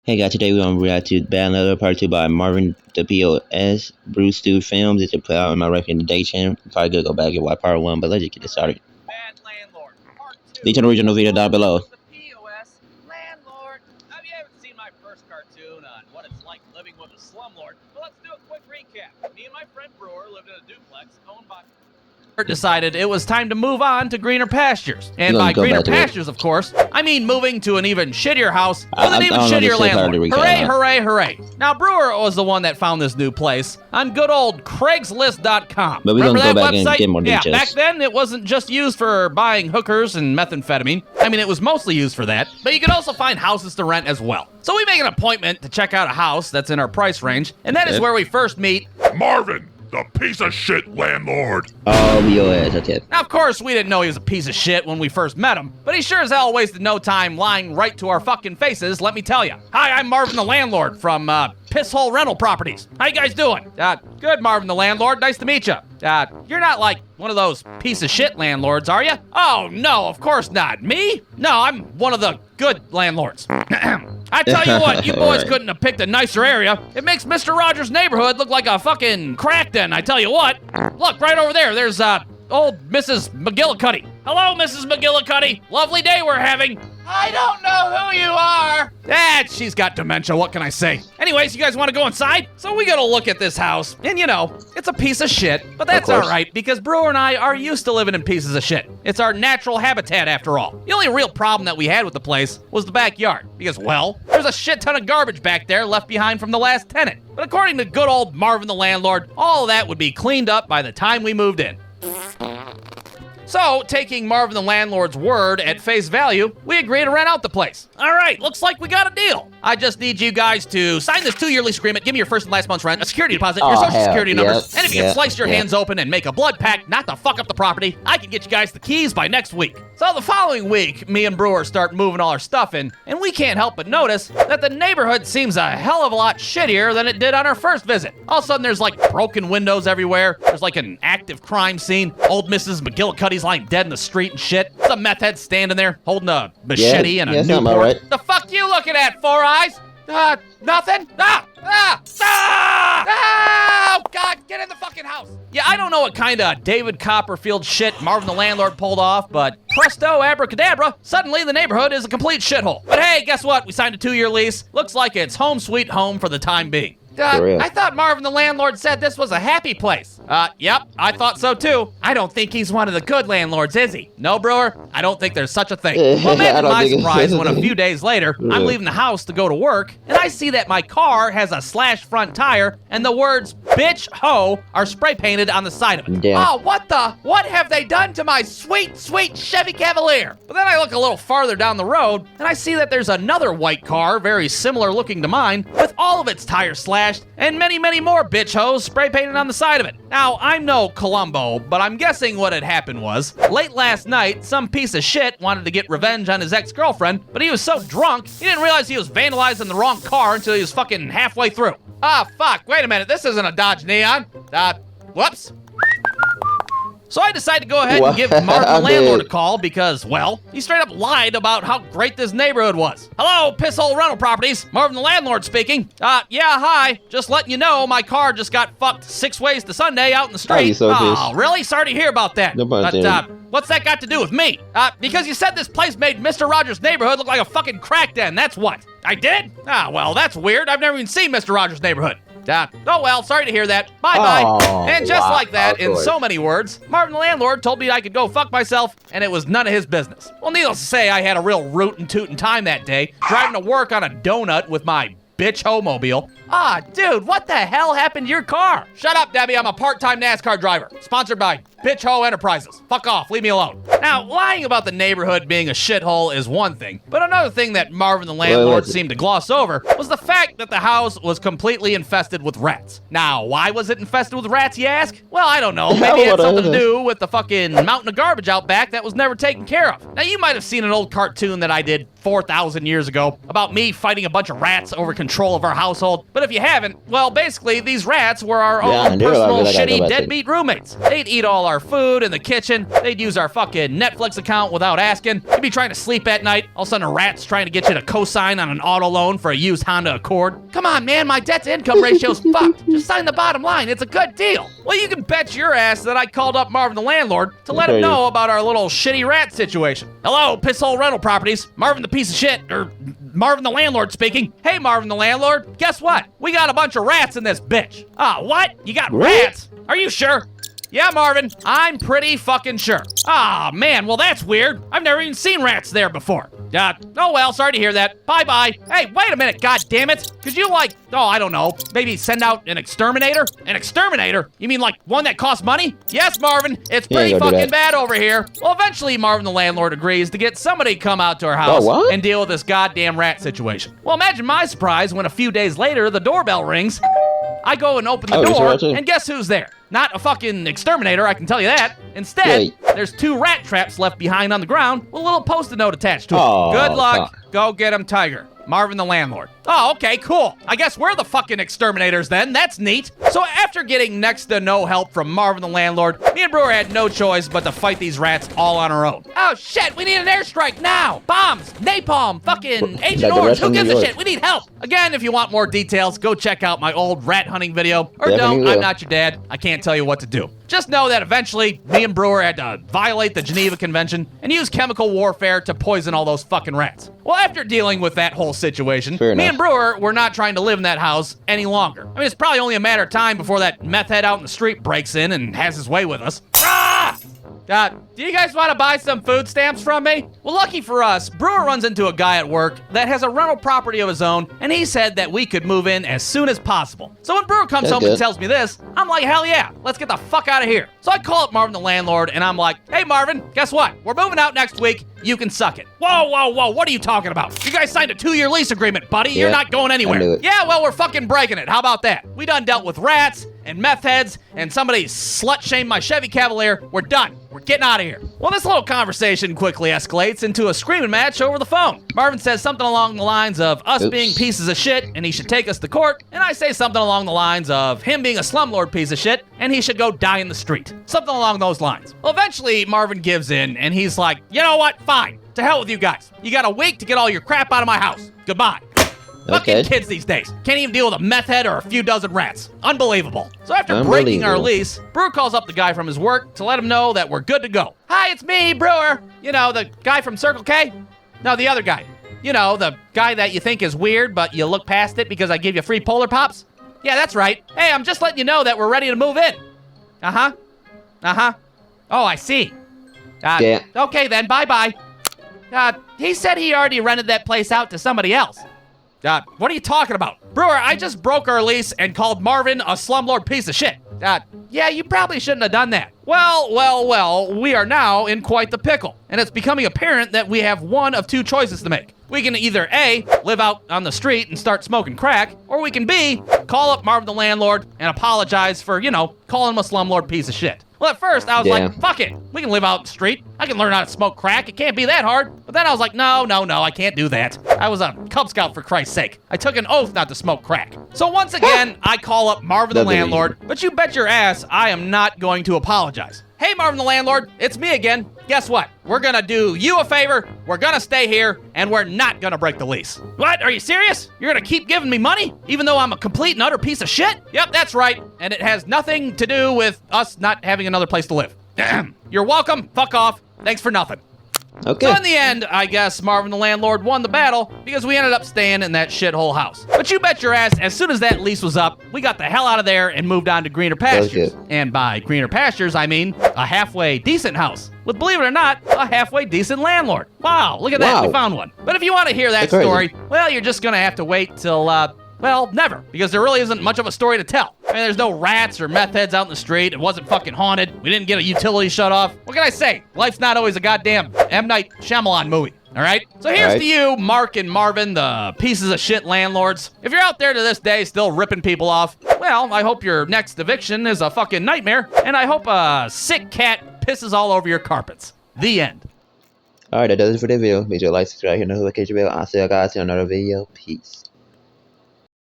Hey guys, today we're going to react to Bad Landlord Part 2 by Marvin the POS, Bruce Stu Films. It's put out on my recommendation. Probably gonna go back and watch Part 1, but let's just get this started. Bad Landlord Part 2. Leave an original video down below. The POS Landlord. Have you ever seen my first cartoon on what it's like living with a slumlord? Well, let's do a quick recap. Me and my friend Brewer lived in a duplex owned by... decided it was time to move on to greener pastures. And by greener pastures, of course, I mean moving to an even shittier house with an even shittier landlord. Hooray, hooray, hooray. Now, Brewer was the one that found this new place on good old Craigslist.com. But we're going to go back and get more details. Yeah, back then, it wasn't just used for buying hookers and methamphetamine. I mean, it was mostly used for that, but you could also find houses to rent as well. So we make an appointment to check out a house that's in our price range, and that is where we first meet Marvin, the piece of shit landlord. Oh, your ass, okay. Now, of course, we didn't know he was a piece of shit when we first met him, but he sure as hell wasted no time lying right to our fucking faces, let me tell you. Hi, I'm Marvin the Landlord from, Pisshole Rental Properties. How you guys doing? Good, Marvin the Landlord. Nice to meet you. You're not like one of those piece of shit landlords, are you? Oh, no, of course not. Me? No, I'm one of the good landlords. I tell you what, you boys couldn't have picked a nicer area. It makes Mr. Rogers' neighborhood look like a fucking crack den, I tell you what. Look, right over there, there's, old Mrs. McGillicuddy. Hello, Mrs. McGillicuddy. Lovely day we're having. I don't know who you are. She's got dementia, what can I say? Anyways, you guys want to go inside? So we gotta look at this house, and you know, it's a piece of shit, but that's all right, because Brewer and I are used to living in pieces of shit. It's our natural habitat, after all. The only real problem that we had with the place was the backyard, because, well, there's a shit ton of garbage back there left behind from the last tenant. But according to good old Marvin the Landlord, all of that would be cleaned up by the time we moved in. So, taking Marvin the Landlord's word at face value, we agree to rent out the place. All right, looks like we got a deal. I just need you guys to sign this 2-year lease agreement, give me your first and last month's rent, a security deposit, your social security numbers, and if you can slice your hands open and make a blood pact not to fuck up the property, I can get you guys the keys by next week. So the following week, me and Brewer start moving all our stuff in, and we can't help but notice that the neighborhood seems a hell of a lot shittier than it did on our first visit. All of a sudden, there's like broken windows everywhere. There's like an active crime scene. Old Mrs. McGillicuddy's lying dead in the street and shit. Some meth head standing there holding a machete and a Newport. Right. The fuck you looking at, Four Eyes? Nothing? Oh, God, get in the fucking house. Yeah, I don't know what kind of David Copperfield shit Marvin the Landlord pulled off, but presto abracadabra, suddenly the neighborhood is a complete shithole. But hey, guess what? We signed a 2-year lease. Looks like it's home sweet home for the time being. I thought Marvin the Landlord said this was a happy place. Yep, I thought so too. I don't think he's one of the good landlords, is he? No, Brewer, I don't think there's such a thing. Well, imagine my surprise when a few days later, I'm leaving the house to go to work, and I see that my car has a slashed front tire, and the words, bitch, ho, are spray painted on the side of it. Oh, what have they done to my sweet, sweet Chevy Cavalier? But then I look a little farther down the road, and I see that there's another white car, very similar looking to mine, with all of its tires slashed, and many, many more bitch hoes spray painted on the side of it. Now, I'm no Columbo, but I'm guessing what had happened was, late last night, some piece of shit wanted to get revenge on his ex-girlfriend, but he was so drunk, he didn't realize he was vandalizing the wrong car until he was fucking halfway through. Fuck, wait a minute, this isn't a Dodge Neon. Whoops. So I decided to go ahead and give Marvin the Landlord a call because, well, he straight up lied about how great this neighborhood was. Hello, Pisshole Rental Properties. Marvin the Landlord speaking. Yeah, hi. Just letting you know, my car just got fucked 6 ways to Sunday out in the street. Oh, really? Sorry to hear about that. But, what's that got to do with me? Because you said this place made Mr. Rogers' neighborhood look like a fucking crack den, that's what. I did? Well, that's weird. I've never even seen Mr. Rogers' neighborhood. Oh well, sorry to hear that. Bye-bye. And just like that, in so many words, Marvin the Landlord told me I could go fuck myself, and it was none of his business. Well, needless to say, I had a real rootin' tootin' time that day, driving to work on a donut with my bitch ho-mobile. Dude, what the hell happened to your car? Shut up, Debbie, I'm a part-time NASCAR driver, sponsored by Bitch Ho Enterprises. Fuck off, leave me alone. Now, lying about the neighborhood being a shithole is one thing, but another thing that Marvin the Landlord seemed to gloss over was the fact that the house was completely infested with rats. Now, why was it infested with rats, you ask? Well, I don't know. Maybe it had something to do with the fucking mountain of garbage out back that was never taken care of. Now, you might have seen an old cartoon that I did 4,000 years ago about me fighting a bunch of rats over control of our household, But if you haven't, well, basically, these rats were our Yeah, own and they're personal like I go shitty back to- deadbeat roommates. They'd eat all our food in the kitchen. They'd use our fucking Netflix account without asking. You'd be trying to sleep at night. All of a sudden, a rat's trying to get you to co-sign on an auto loan for a used Honda Accord. Come on, man, my debt-to-income ratio's fucked. Just sign the bottom line. It's a good deal. Well, you can bet your ass that I called up Marvin the landlord to let him know about our little shitty rat situation. Hello, pisshole rental properties. Marvin the piece of shit, or Marvin the landlord speaking. Hey, Marvin the landlord, guess what? We got a bunch of rats in this bitch. Ah, what? You got rats? Are you sure? Yeah, Marvin, I'm pretty fucking sure. Ah, man, well, that's weird. I've never even seen rats there before. Oh well, sorry to hear that. Bye-bye. Hey, wait a minute, goddammit. Could you, like, I don't know, maybe send out an exterminator? An exterminator? You mean like one that costs money? Yes, Marvin, it's pretty fucking bad over here. Well, eventually, Marvin the landlord agrees to get somebody to come out to our house and deal with this goddamn rat situation. Well, imagine my surprise when a few days later, the doorbell rings. I go and open the door, and guess who's there? Not a fucking exterminator, I can tell you that. Instead, there's 2 rat traps left behind on the ground with a little post-it note attached to them. Good luck. Go get him, Tiger. Marvin the landlord. Oh, okay, cool. I guess we're the fucking exterminators then. That's neat. So after getting next to no help from Marvin the landlord, me and Brewer had no choice but to fight these rats all on our own. Oh shit, we need an airstrike now. Bombs, napalm, fucking Agent Orange. Who gives a shit? We need help. Again, if you want more details, go check out my old rat hunting video. Or don't, I'm not your dad. I can't tell you what to do. Just know that eventually, me and Brewer had to violate the Geneva Convention and use chemical warfare to poison all those fucking rats. Well, after dealing with that whole situation, me and Brewer were not trying to live in that house any longer. I mean, it's probably only a matter of time before that meth head out in the street breaks in and has his way with us. Ah! Do you guys want to buy some food stamps from me? Well, lucky for us, Brewer runs into a guy at work that has a rental property of his own, and he said that we could move in as soon as possible. So when Brewer comes home and tells me this, I'm like, hell yeah, let's get the fuck out of here. So I call up Marvin the landlord, and I'm like, hey Marvin, guess what? We're moving out next week. You can suck it. Whoa, whoa, whoa, what are you talking about? You guys signed a 2-year lease agreement, buddy. You're not going anywhere. Yeah, well, we're fucking breaking it. How about that? We done dealt with rats and meth heads, and somebody slut-shamed my Chevy Cavalier. We're done. We're getting out of here. Well, this little conversation quickly escalates into a screaming match over the phone. Marvin says something along the lines of us being pieces of shit and he should take us to court, and I say something along the lines of him being a slumlord piece of shit and he should go die in the street. Something along those lines. Well, eventually, Marvin gives in and he's like, you know what? Fine. To hell with you guys. You got a week to get all your crap out of my house. Goodbye. Fucking kids these days. Can't even deal with a meth head or a few dozen rats. Unbelievable. So after breaking our lease, Brewer calls up the guy from his work to let him know that we're good to go. Hi, it's me, Brewer. You know, the guy from Circle K? No, the other guy. You know, the guy that you think is weird, but you look past it because I give you free Polar Pops? Yeah, that's right. Hey, I'm just letting you know that we're ready to move in. Uh-huh. Uh-huh. Oh, I see. Okay then, bye-bye. He said he already rented that place out to somebody else. What are you talking about? Brewer, I just broke our lease and called Marvin a slumlord piece of shit. Yeah, you probably shouldn't have done that. Well, we are now in quite the pickle, and it's becoming apparent that we have one of 2 choices to make. We can either A, live out on the street and start smoking crack, or we can B, call up Marvin the landlord and apologize for, calling him a slumlord piece of shit. Well, at first, I was like, fuck it. We can live out in the street. I can learn how to smoke crack. It can't be that hard. But then I was like, no, I can't do that. I was a Cub Scout, for Christ's sake. I took an oath not to smoke crack. So once again, I call up Marvin the landlord, but you bet your ass I am not going to apologize. Hey, Marvin the landlord, it's me again. Guess what? We're gonna do you a favor, we're gonna stay here, and we're not gonna break the lease. What? Are you serious? You're gonna keep giving me money, even though I'm a complete and utter piece of shit? Yep, that's right, and it has nothing to do with us not having another place to live. You're welcome, fuck off, thanks for nothing. Okay. So in the end, I guess Marvin the landlord won the battle because we ended up staying in that shithole house. But you bet your ass, as soon as that lease was up, we got the hell out of there and moved on to greener pastures. And by greener pastures, I mean a halfway decent house with, believe it or not, a halfway decent landlord. Wow, look at that, we found one. But if you want to hear that story, well, you're just gonna have to wait till, well, never, because there really isn't much of a story to tell. I mean, there's no rats or meth heads out in the street. It wasn't fucking haunted. We didn't get a utility shut off. What can I say? Life's not always a goddamn M. Night Shyamalan movie, all right? So here's to you, Mark and Marvin, the pieces of shit landlords. If you're out there to this day still ripping people off, well, I hope your next eviction is a fucking nightmare, and I hope a sick cat pisses all over your carpets. The end. Alright, that does it for the video. Make sure to like, subscribe, hit the notification bell. I'll see you guys in another video. Peace.